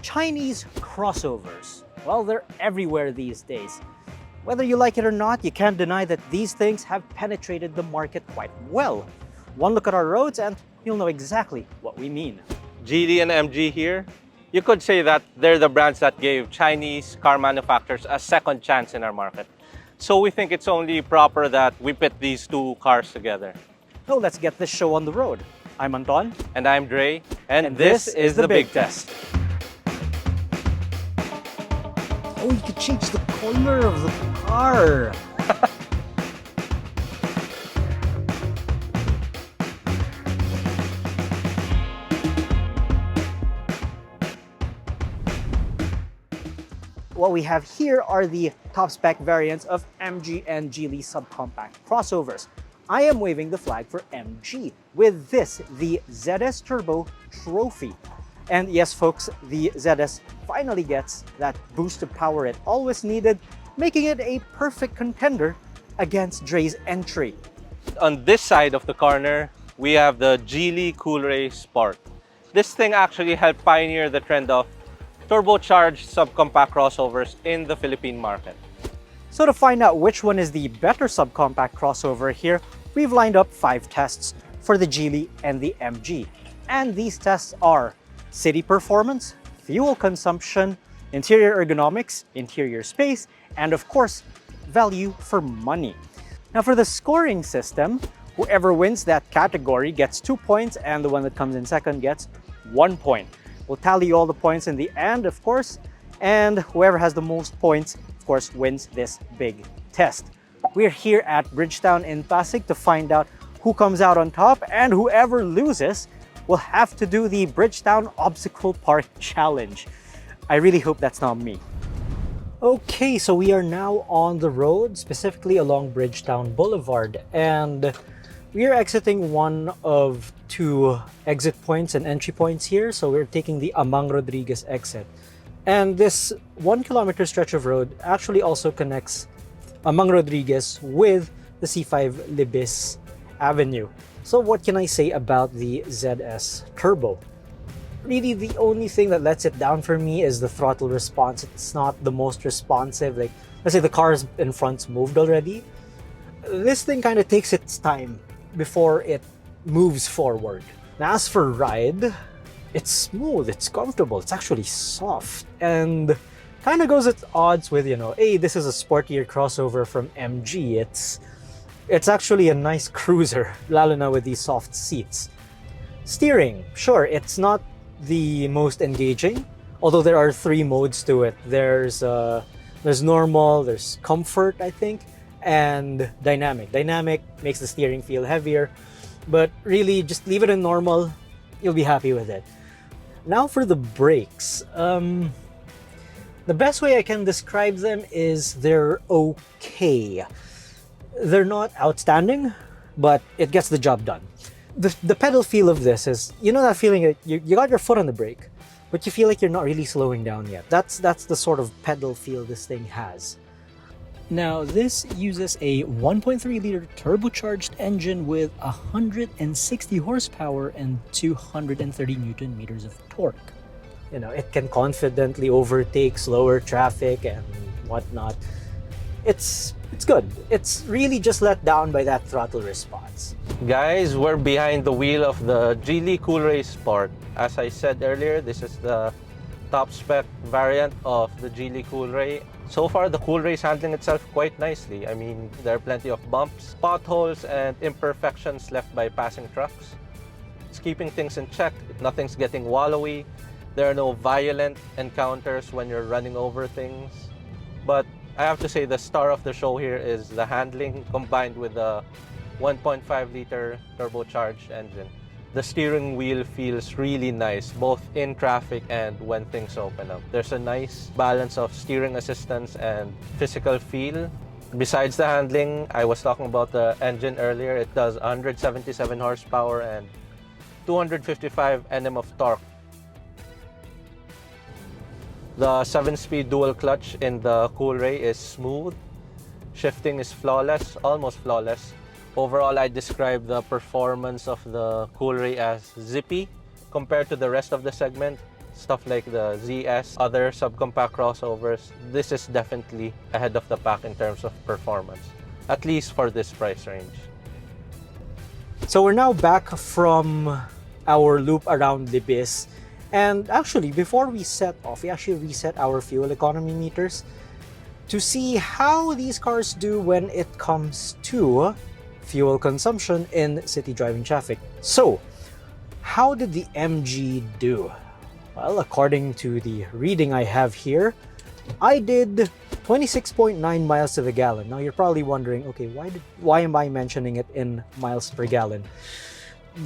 Chinese crossovers. Well, they're everywhere these days. Whether you like it or not, you can't deny that these things have penetrated the market quite well. One look at our roads and you'll know exactly what we mean. Geely and MG here, you could say that they're the brands that gave Chinese car manufacturers a second chance in our market. So we think it's only proper that we pit these two cars together. So let's get this show on the road. I'm Anton. And I'm Andrei. And this is the Big Test. Oh, you could change the color of the car. What we have here are the top spec variants of MG and Geely subcompact crossovers. I am waving the flag for MG with this, the ZS Turbo Trophy. And yes, folks, the ZS finally gets that boost of power it always needed, making it a perfect contender against Dre's entry. On this side of the corner, we have the Geely Coolray Sport. This thing actually helped pioneer the trend of turbocharged subcompact crossovers in the Philippine market. So to find out which one is the better subcompact crossover here, we've lined up 5 tests for the Geely and the MG. And these tests are city performance, fuel consumption, interior ergonomics, interior space, and of course, value for money. Now for the scoring system, whoever wins that category gets 2 points and the one that comes in second gets 1 point. We'll tally all the points in the end, of course, and whoever has the most points, of course, wins this big test. We're here at Bridgetown in Pasig to find out who comes out on top, and whoever loses will have to do the Bridgetown Obstacle Park Challenge. I really hope that's not me. Okay, so we are now on the road, specifically along Bridgetown Boulevard, and we are exiting one of 2 exit points and entry points here. So we're taking the Amang Rodriguez exit. And this 1 kilometer stretch of road actually also connects Amang Rodriguez with the C5 Libis Avenue. So what can I say about the ZS Turbo? Really, the only thing that lets it down for me is the throttle response. It's not the most responsive. Like, let's say the cars in front's moved already. This thing kind of takes its time before it moves forward. Now, as for ride, it's smooth, it's comfortable, it's actually soft, and kind of goes at odds with, hey, this is a sportier crossover from MG. It's actually a nice cruiser, lalo na with these soft seats. Steering, sure, it's not the most engaging, although there are 3 modes to it. There's normal, there's comfort, I think, and dynamic. Dynamic makes the steering feel heavier, but really just leave it in normal, you'll be happy with it. Now for the brakes. The best way I can describe them is they're okay. They're not outstanding, but it gets the job done. The pedal feel of this is, that feeling that you got your foot on the brake, but you feel like you're not really slowing down yet. That's the sort of pedal feel this thing has. Now, this uses a 1.3-liter turbocharged engine with 160 horsepower and 230 Newton meters of torque. It can confidently overtake slower traffic and whatnot. It's good. It's really just let down by that throttle response. Guys, we're behind the wheel of the Geely Coolray Sport. As I said earlier, this is the top spec variant of the Geely Coolray. So far, the Coolray is handling itself quite nicely. I mean, there are plenty of bumps, potholes, and imperfections left by passing trucks. It's keeping things in check. Nothing's getting wallowy. There are no violent encounters when you're running over things. But I have to say the star of the show here is the handling combined with the 1.5-liter turbocharged engine. The steering wheel feels really nice, both in traffic and when things open up. There's a nice balance of steering assistance and physical feel. Besides the handling, I was talking about the engine earlier. It does 177 horsepower and 255 Nm of torque. The 7-speed dual clutch in the Coolray is smooth. Shifting is flawless, almost flawless. Overall, I describe the performance of the Coolray as zippy compared to the rest of the segment. stuff like the ZS, other subcompact crossovers, this is definitely ahead of the pack in terms of performance, at least for this price range. So we're now back from our loop around Libis. And actually, before we set off, we actually reset our fuel economy meters to see how these cars do when it comes to fuel consumption in city driving traffic. So, how did the MG do? Well, according to the reading I have here, I did 26.9 miles to the gallon. Now you're probably wondering, okay, why am I mentioning it in miles per gallon?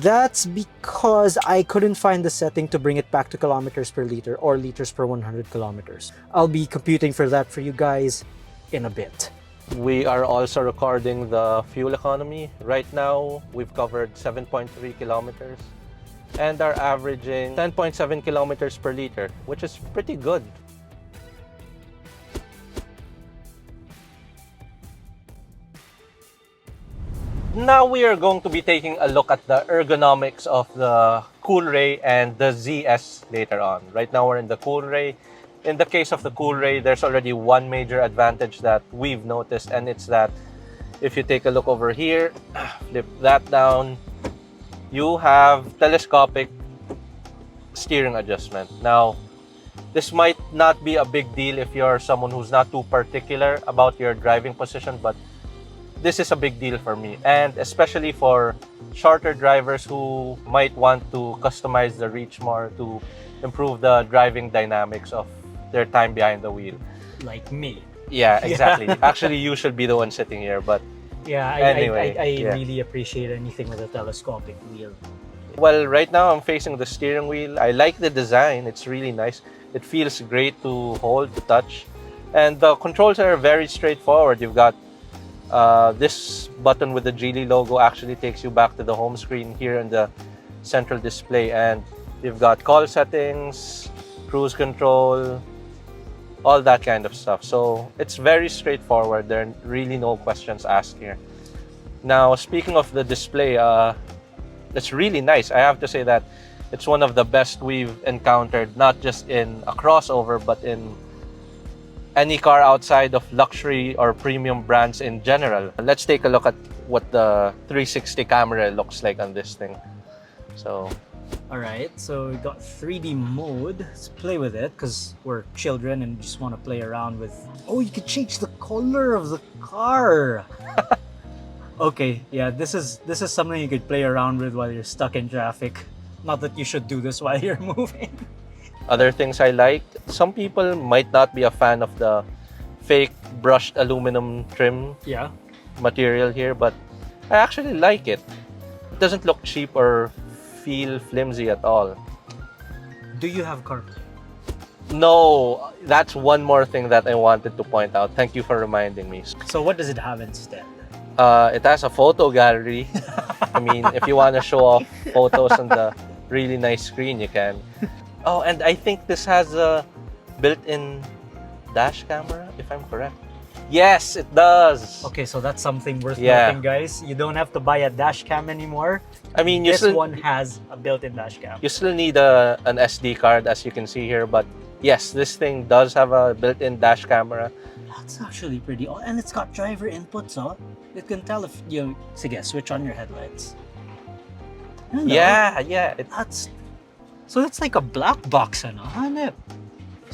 That's because I couldn't find the setting to bring it back to kilometers per liter or liters per 100 kilometers. I'll be computing for that for you guys in a bit. We are also recording the fuel economy. Right now, we've covered 7.3 kilometers and are averaging 10.7 kilometers per liter, which is pretty good. Now we are going to be taking a look at the ergonomics of the Coolray and the ZS later on. Right now we're in the Coolray. In the case of the Coolray, there's already one major advantage that we've noticed, and it's that if you take a look over here, flip that down, you have telescopic steering adjustment. Now, this might not be a big deal if you're someone who's not too particular about your driving position, but this is a big deal for me, and especially for shorter drivers who might want to customize the reach more to improve the driving dynamics of their time behind the wheel. Like me. Yeah, exactly. Actually, you should be the one sitting here, but yeah, anyway, I really appreciate anything with a telescopic wheel. Well, right now I'm facing the steering wheel. I like the design. It's really nice. It feels great to hold, to touch. And the controls are very straightforward. You've got this button with the Geely logo actually takes you back to the home screen here in the central display, and you've got call settings, cruise control, all that kind of stuff. So it's very straightforward. There are really no questions asked here. Now, speaking of the display, it's really nice. I have to say that it's one of the best we've encountered, not just in a crossover, but in any car outside of luxury or premium brands in general. Let's take a look at what the 360 camera looks like on this thing. So, alright, so we got 3D mode. Let's play with it because we're children and just want to play around with... Oh, you can change the color of the car! Okay, yeah, this is something you could play around with while you're stuck in traffic. Not that you should do this while you're moving. Other things I like, some people might not be a fan of the fake brushed aluminum trim material here, but I actually like it. It doesn't look cheap or feel flimsy at all. Do you have CarPlay? No, that's one more thing that I wanted to point out. Thank you for reminding me. So what does it have instead? It has a photo gallery. I mean, if you want to show off photos on the really nice screen, you can. Oh, and I think this has a built-in dash camera, if I'm correct. Yes, it does. Okay, so that's something worth noting, guys. You don't have to buy a dash cam anymore. I mean, this one has a built-in dash cam. You still need an SD card, as you can see here, but yes, this thing does have a built-in dash camera. That's actually pretty awesome. And it's got driver input, so it can tell if you... Sige, switch on your headlights. Hello. Yeah. So that's like a black box, ano? Hanep.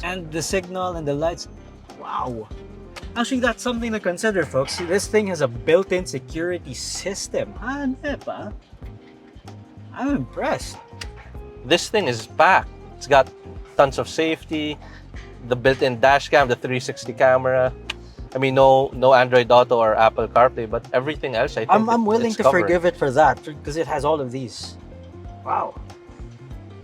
And the signal and the lights. Wow. Actually, that's something to consider, folks. See, this thing has a built-in security system. Hanep, ah. I'm impressed. This thing is packed. It's got tons of safety, the built-in dash cam, the 360 camera. I mean, no Android Auto or Apple CarPlay, but everything else, I think I'm willing to covered. forgive it for that, because it has all of these. Wow.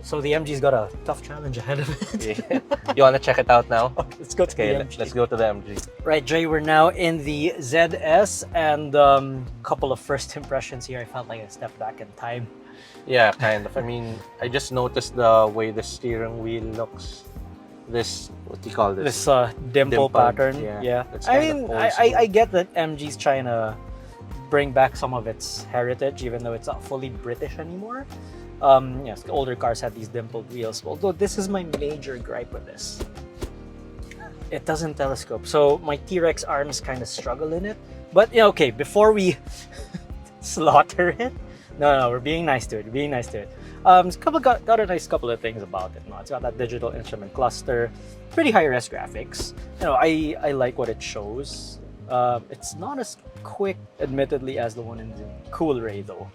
So the MG's got a tough challenge ahead of it. Yeah. You want to check it out now? Okay, let's go to the MG. Let's go to the MG. Right, Jay, we're now in the ZS, and a couple of first impressions here. I felt like I stepped back in time. Yeah, kind of. I mean, I just noticed the way the steering wheel looks. This, what do you call this? This dimple pattern. Yeah. I mean, I get that MG's trying to bring back some of its heritage, even though it's not fully British anymore. Yes, older cars had these dimpled wheels. Although this is my major gripe with this. It doesn't telescope. So my T-Rex arms kind of struggle in it. But yeah, okay, before we slaughter it, no, we're being nice to it. We're being nice to it. Got a nice couple of things about it. No, it's got that digital instrument cluster, pretty high-res graphics. You know, I like what it shows. It's not as quick, admittedly, as the one in the Coolray though.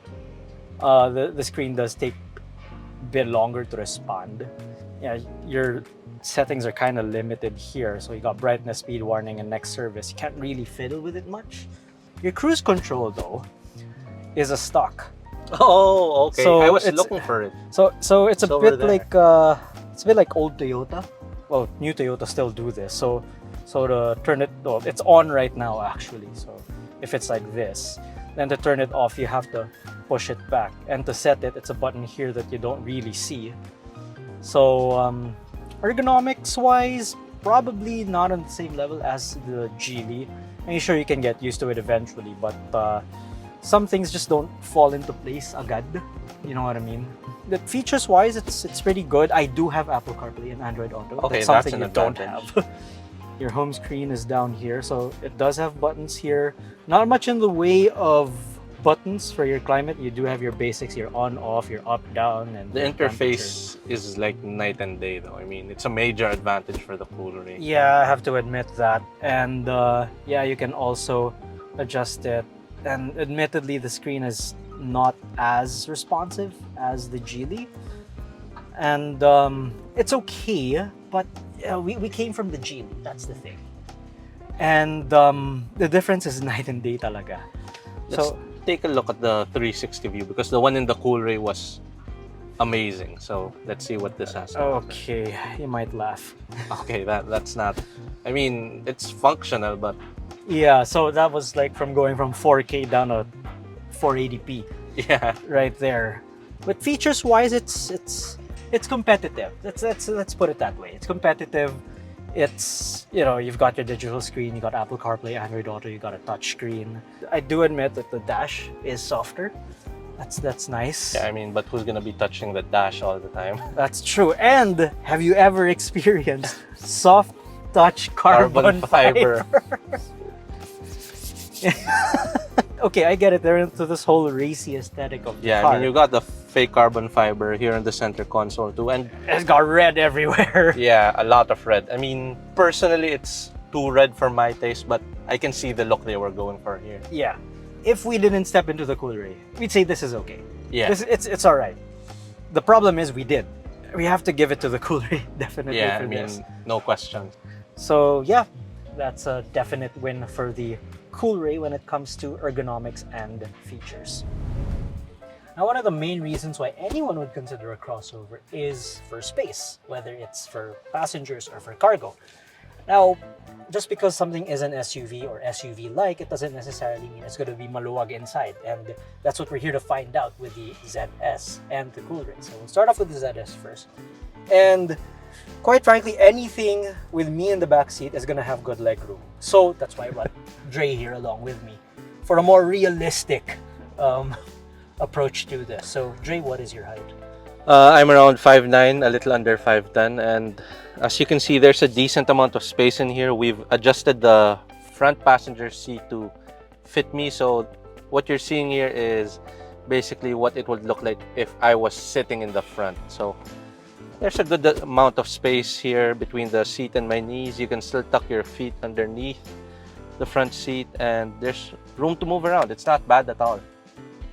The screen does take a bit longer to respond. Yeah, your settings are kind of limited here. So you got brightness, speed warning, and next service. You can't really fiddle with it much. Your cruise control though is a stock. Oh, okay. So I was looking for it. So it's a It's bit over there. like it's a bit like old Toyota. Well, new Toyota still do this. So to turn it, well, it's on right now actually. So if it's like this, then to turn it off, you have to push it back, and to set it, it's a button here that you don't really see. So ergonomics wise, probably not on the same level as the Geely. I'm sure you can get used to it eventually, but some things just don't fall into place agad. You know what I mean? The features wise, it's pretty good. I do have Apple CarPlay and Android Auto. Okay, that's that's something an you don't advantage. have. Your home screen is down here, so it does have buttons here. Not much in the way of buttons for your climate. You do have your basics, your on, off, your up, down, and The your interface is like night and day though. I mean, it's a major advantage for the Coolray. Yeah, I have to admit that. And yeah, you can also adjust it. And admittedly, the screen is not as responsive as the Geely. And it's okay, but we came from the Geely, that's the thing. And the difference is night and day talaga. Let's take a look at the 360 view because the one in the Coolray was amazing. So let's see what this has. Okay, you might laugh. Okay, that's not. I mean, it's functional, but Yeah, so that was like from going from 4K down to 480p. yeah, Right there. But features wise, it's competitive. Let's put it that way. It's competitive. It's, you know, you've got your digital screen, you got Apple CarPlay, Android Auto, you got a touch screen. I do admit that the dash is softer. That's nice. yeah. I mean, but who's gonna be touching the dash all the time? That's true. And have you ever experienced soft touch carbon fiber? Okay, I get it. They're into this whole racy aesthetic of the Yeah, car. I mean, you got the fake carbon fiber here in the center console too, and It's got red everywhere. yeah, a lot of red. I mean, personally, it's too red for my taste, but I can see the look they were going for here. Yeah. If we didn't step into the Coolray, we'd say this is okay. Yeah, It's all right. The problem is we did. We have to give it to the Coolray, definitely. yeah. for I mean, this. no question. So yeah, that's a definite win for the Coolray when it comes to ergonomics and features. Now, one of the main reasons why anyone would consider a crossover is for space, whether it's for passengers or for cargo. Now, just because something is an SUV or SUV-like, it doesn't necessarily mean it's going to be maluwag inside. And that's what we're here to find out with the ZS and the Coolray. So we'll start off with the ZS first. And quite frankly, anything with me in the back seat is going to have good leg room. So that's why I brought Dre here along with me for a more realistic approach to this. So Dre, what is your height? I'm around 5'9", a little under 5'10", and as you can see, there's a decent amount of space in here. We've adjusted the front passenger seat to fit me, so what you're seeing here is basically what it would look like if I was sitting in the front. So there's a good amount of space here between the seat and my knees. You can still tuck your feet underneath the front seat, and there's room to move around. It's not bad at all.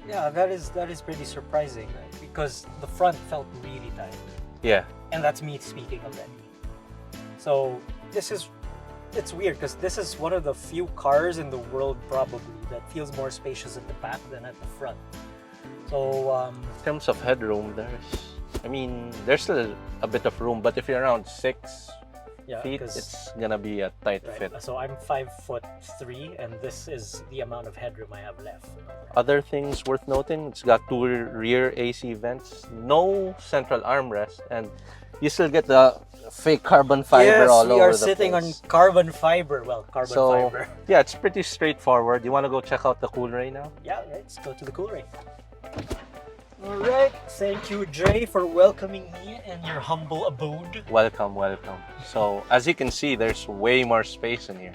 Yeah, that is pretty surprising, right? Because the front felt really tight. Yeah. And that's me speaking already. So it's weird because this is one of the few cars in the world probably that feels more spacious at the back than at the front. So In terms of headroom, there's still a bit of room, but if you're around 6 yeah, feet, 'cause- it's gonna be a tight right, fit. so I'm 5'3", and this is the amount of headroom I have left. Other things worth noting, it's got 2 rear AC vents, no central armrest, and you still get the fake carbon fiber all over the we are sitting on place. carbon fiber. Well, carbon So, fiber. yeah, it's pretty straightforward. You want to go check out the Coolray now? Yeah, let's go to the Coolray. All right, thank you, Dre, for welcoming me in your humble abode. Welcome, welcome. So, as you can see, there's way more space in here.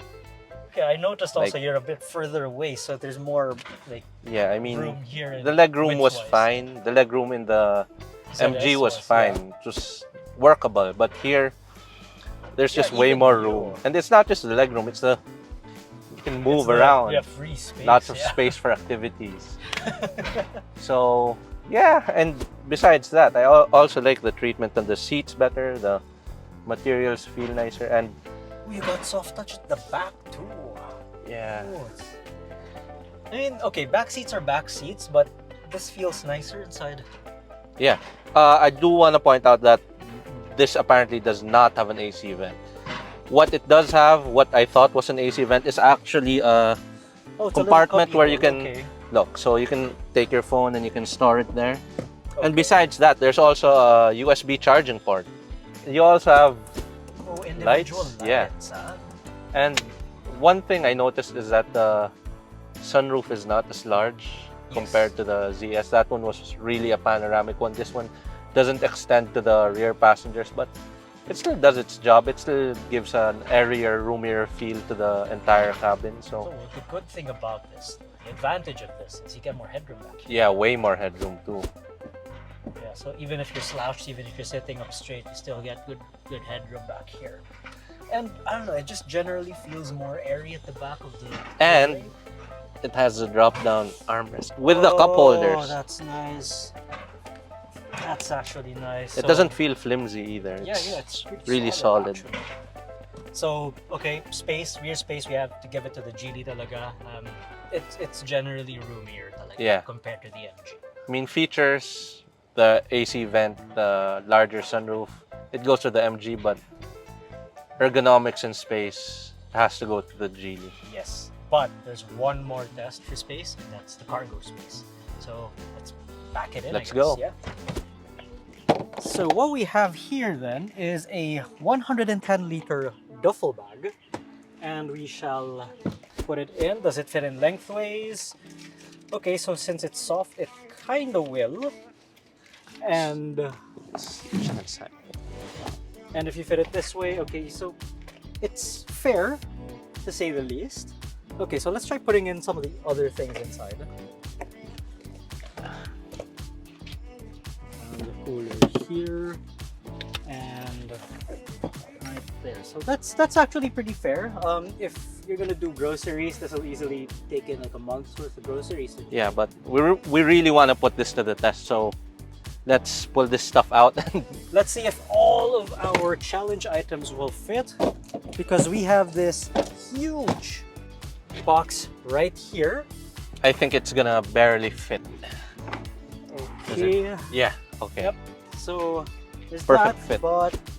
Okay, I noticed also Like- you're a bit further away, so there's more like Yeah, I mean, room here. the leg room was width-wise. fine. The leg room in the MG ZS was yeah. fine. It was workable. But here, there's Yeah, just way even more you. room. And it's not just the leg room. It's the you can move It's the- around. Yeah, free space. Lots of yeah. space for activities. So yeah, and besides that, I also like the treatment on the seats better. The materials feel nicer, and Oh, you got soft touch at the back too. yeah, Oh, I mean, okay, back seats are back seats, but this feels nicer inside. yeah. I do want to point out that this apparently does not have an AC vent. What it does have, what I thought was an AC vent, is actually a Oh, it's a little compartment cubby where you hole, can okay. look. So you can take your phone and you can store it there. And Okay. besides that, there's also a USB charging port. You also have Oh, individual lights, yeah. huh? And one thing I noticed is that the sunroof is not as large compared to the ZS. That one was really a panoramic one. This one doesn't extend to the rear passengers, but it still does its job. It still gives an airier, roomier feel to the entire cabin. So So the good thing about this, the advantage of this, is you get more headroom back here. yeah, way more headroom too. Yeah, so even if you're slouched, even if you're sitting up straight, you still get good headroom back here. And I don't know, it just generally feels more airy at the back of the And Coolray. it has a drop-down armrest with the cup holders. Oh, that's nice. That's actually nice. It So- doesn't feel flimsy either. Yeah, yeah, it's pretty really solid. actually. So, okay, space, rear space, we have to give it to the Geely talaga. It's generally roomier talaga Yeah. compared to the MG. I mean, features, the AC vent, the larger sunroof, it goes to the MG, but ergonomics and space has to go to the Geely. Yes, but there's one more test for space, and that's the cargo space. So let's pack it in. Let's I guess, go. Yeah. So what we have here then is a 110-liter duffel bag, and we shall put it in. Does it fit in lengthways? Okay, so since it's soft, it kind of will. And if you fit it this way, okay, so it's fair to say the least. Okay, so let's try putting in some of the other things inside. The cooler here and right there. So that's actually pretty fair. If you're gonna do groceries, this will easily take in like a month's worth of groceries. Yeah, but we really want to put this to the test, so let's pull this stuff out. Let's see if all of our challenge items will fit, because we have this huge box right here. I think it's gonna barely fit. Is it? Okay. Yeah, okay. Yep. So there's Perfect that, fit.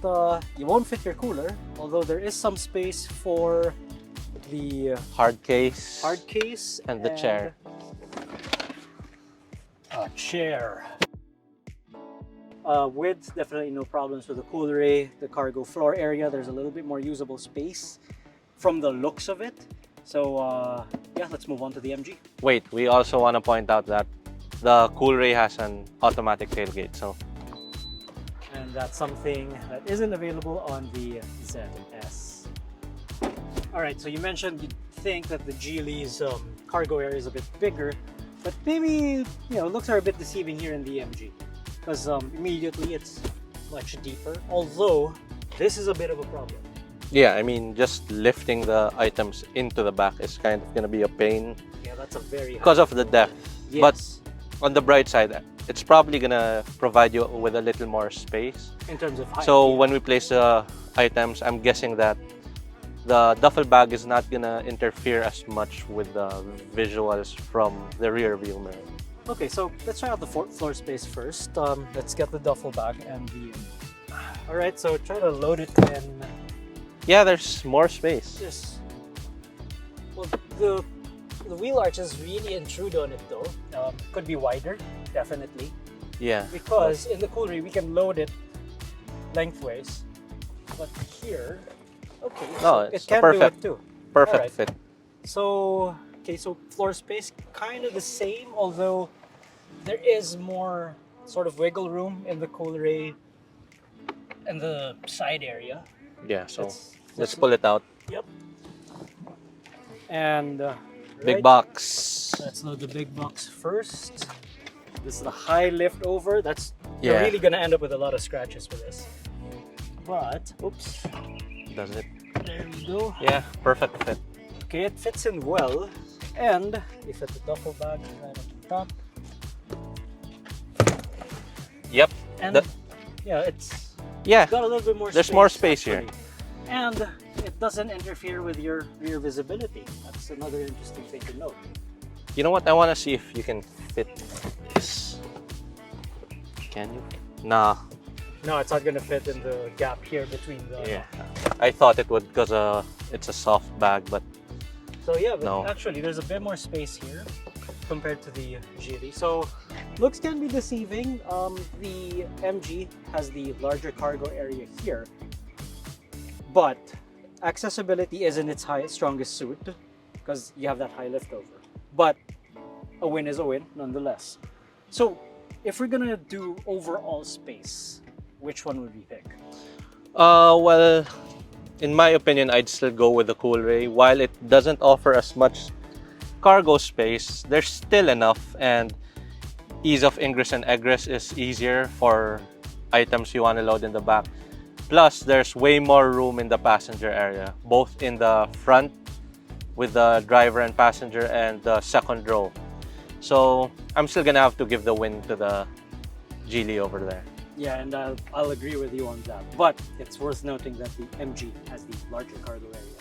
but you won't fit your cooler, although there is some space for the Hard case. hard case And the chair. A chair. Width, definitely no problems with the Coolray. The cargo floor area, there's a little bit more usable space from the looks of it. So yeah, let's move on to the MG. Wait, we also want to point out that the Coolray has an automatic tailgate, so And that's something that isn't available on the ZS. Alright, so you mentioned you think that the Geely's cargo area is a bit bigger, but maybe, looks are a bit deceiving here in the MG. Because immediately it's much deeper, although this is a bit of a problem. yeah, I mean, just lifting the items into the back is kind of gonna be a pain Yeah, that's a very because of the depth. Yes. But on the bright side, it's probably gonna provide you with a little more space. in terms of height. So yeah. when we place the items, I'm guessing that the duffel bag is not gonna interfere as much with the visuals from the rear view mirror. Okay, so let's try out the floor space first. Let's get the duffel bag and the... Alright, so try to load it in. Yeah, there's more space. Just... Well, the wheel arches really intrude on it though. Could be wider, definitely. Yeah. Because in the Coolray, we can load it lengthways. But here... Okay, No, so it's it can perfect. do it too. Perfect Alright. fit. So, okay, so floor space kind of the same, although there is more sort of wiggle room in the Coolray and the side area. Yeah, so Let's let's pull it out. Yep. And Big right, box. let's load the big box first. This is the high lift over. You're Yeah. really gonna end up with a lot of scratches for this. But oops, Does it? there we go. Yeah, perfect fit. Okay, it fits in well, and you fit the duffel bag right on the top. Yep. And yeah, it's Yeah. got a little bit more. There's more space here. actually. And it doesn't interfere with your rear visibility. That's another interesting thing to note. You know what? I want to see if you can fit this. Can you? Nah. No, it's not gonna fit in the gap here between the. Yeah. I thought it would because it's a soft bag, but So yeah, but No. actually there's a bit more space here compared to the Geely. So looks can be deceiving. The MG has the larger cargo area here, but accessibility isn't its strongest suit because you have that high liftover. But a win is a win nonetheless. So if we're gonna do overall space, which one would we pick? well, in my opinion, I'd still go with the Coolray. While it doesn't offer as much cargo space, there's still enough, and ease of ingress and egress is easier for items you want to load in the back. Plus, there's way more room in the passenger area, both in the front with the driver and passenger and the second row. So I'm still gonna have to give the win to the Geely over there. Yeah, and I'll agree with you on that. But it's worth noting that the MG has the larger cargo area.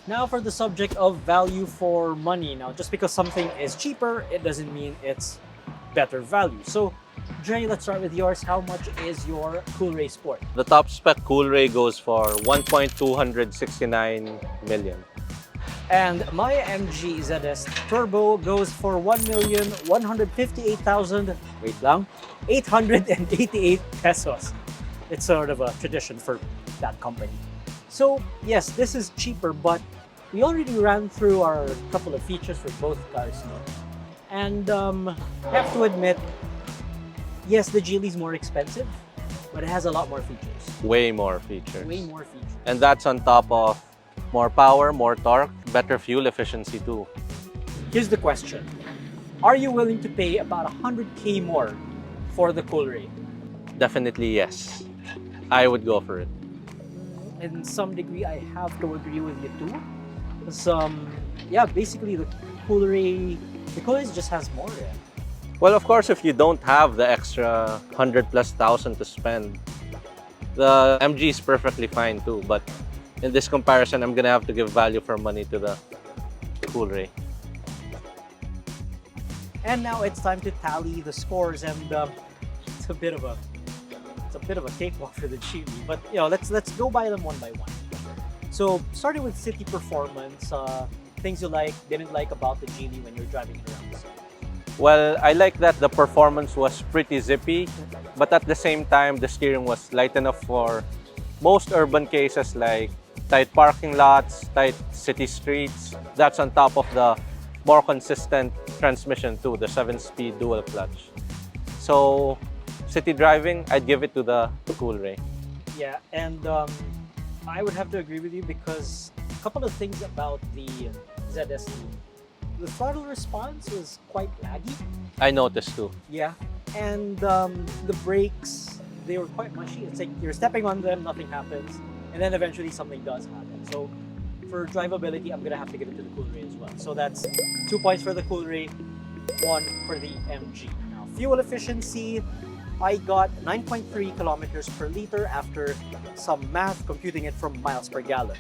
Now for the subject of value for money. Now, just because something is cheaper, it doesn't mean it's better value. So, Dre, let's start with yours. How much is your Coolray Sport? The top spec Coolray goes for 1.269 million. And my MG ZS Turbo goes for 1,158,000. Wait lang. 888 pesos. It's sort of a tradition for that company. So yes, this is cheaper, but we already ran through our couple of features for both cars now. And I have to admit, yes, the Geely's more expensive, but it has a lot more features. Way more features. Way more features. And that's on top of more power, more torque, better fuel efficiency too. Here's the question. Are you willing to pay about 100K more for the Coolray? Definitely yes. I would go for it. In some degree, I have to agree with you too. Because, yeah, basically the Coolray just has more. Yeah. Well, of course, if you don't have the extra 100,000+ to spend, the MG is perfectly fine too. But in this comparison, I'm gonna have to give value for money to the Coolray. And now it's time to tally the scores, and it's a bit of a cakewalk for the Geely. But you know, let's go by them one by one. So starting with city performance, things you didn't like about the Geely when you're driving around. Well, I like that the performance was pretty zippy, but at the same time, the steering was light enough for most urban cases like tight parking lots, tight city streets. That's on top of the more consistent transmission too, the 7-speed dual clutch. So, city driving, I'd give it to the Coolray. Yeah, and I would have to agree with you because a couple of things about the ZS. The throttle response was quite laggy. I noticed too. Yeah, and the brakes, they were quite mushy. It's like you're stepping on them, nothing happens, and then eventually something does happen. So for drivability, I'm gonna have to give it to the Coolray as well. So that's 2 points for the Coolray, 1 for the MG. Now fuel efficiency, I got 9.3 kilometers per liter after some math, computing it from miles per gallon.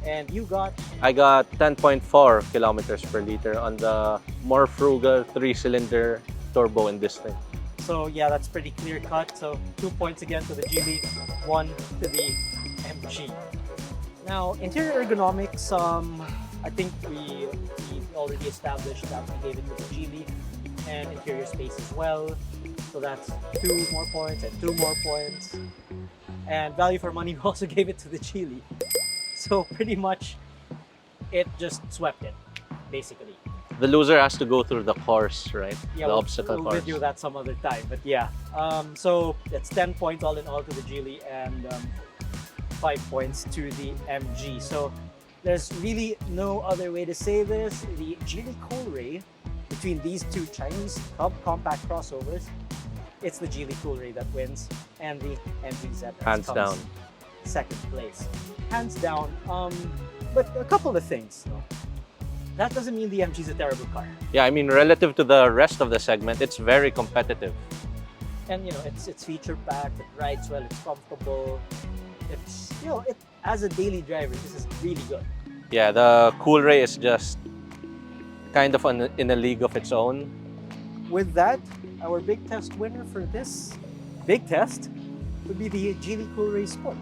And you got? I got 10.4 kilometers per liter on the more frugal 3-cylinder turbo in this thing. So yeah, that's pretty clear cut. So 2 points again to the Geely, 1 to the MG. Now, interior ergonomics, I think we already established that we gave it to the Geely, and interior space as well. So that's 2 more points and 2 more points. And value for money, we also gave it to the Geely. So pretty much, it just swept it, basically. The loser has to go through the course, right? Yeah, the we'll, obstacle we'll course. video that some other time. But yeah, so it's 10 points all in all to the Geely and 5 points to the MG. So there's really no other way to say this. The Geely Coolray, between these two Chinese compact crossovers, it's the Geely Coolray that wins, and the MG ZS Hands comes down. second place. Hands down. But a couple of things, no? That doesn't mean the MG is a terrible car. Yeah, I mean, relative to the rest of the segment, it's very competitive. And you know, it's feature packed, it rides well, it's comfortable. It's, you know, it as a daily driver, this is really good. Yeah, the Coolray is just kind of in a league of its own. With that, our big test winner for this big test would be the Geely Coolray Sport.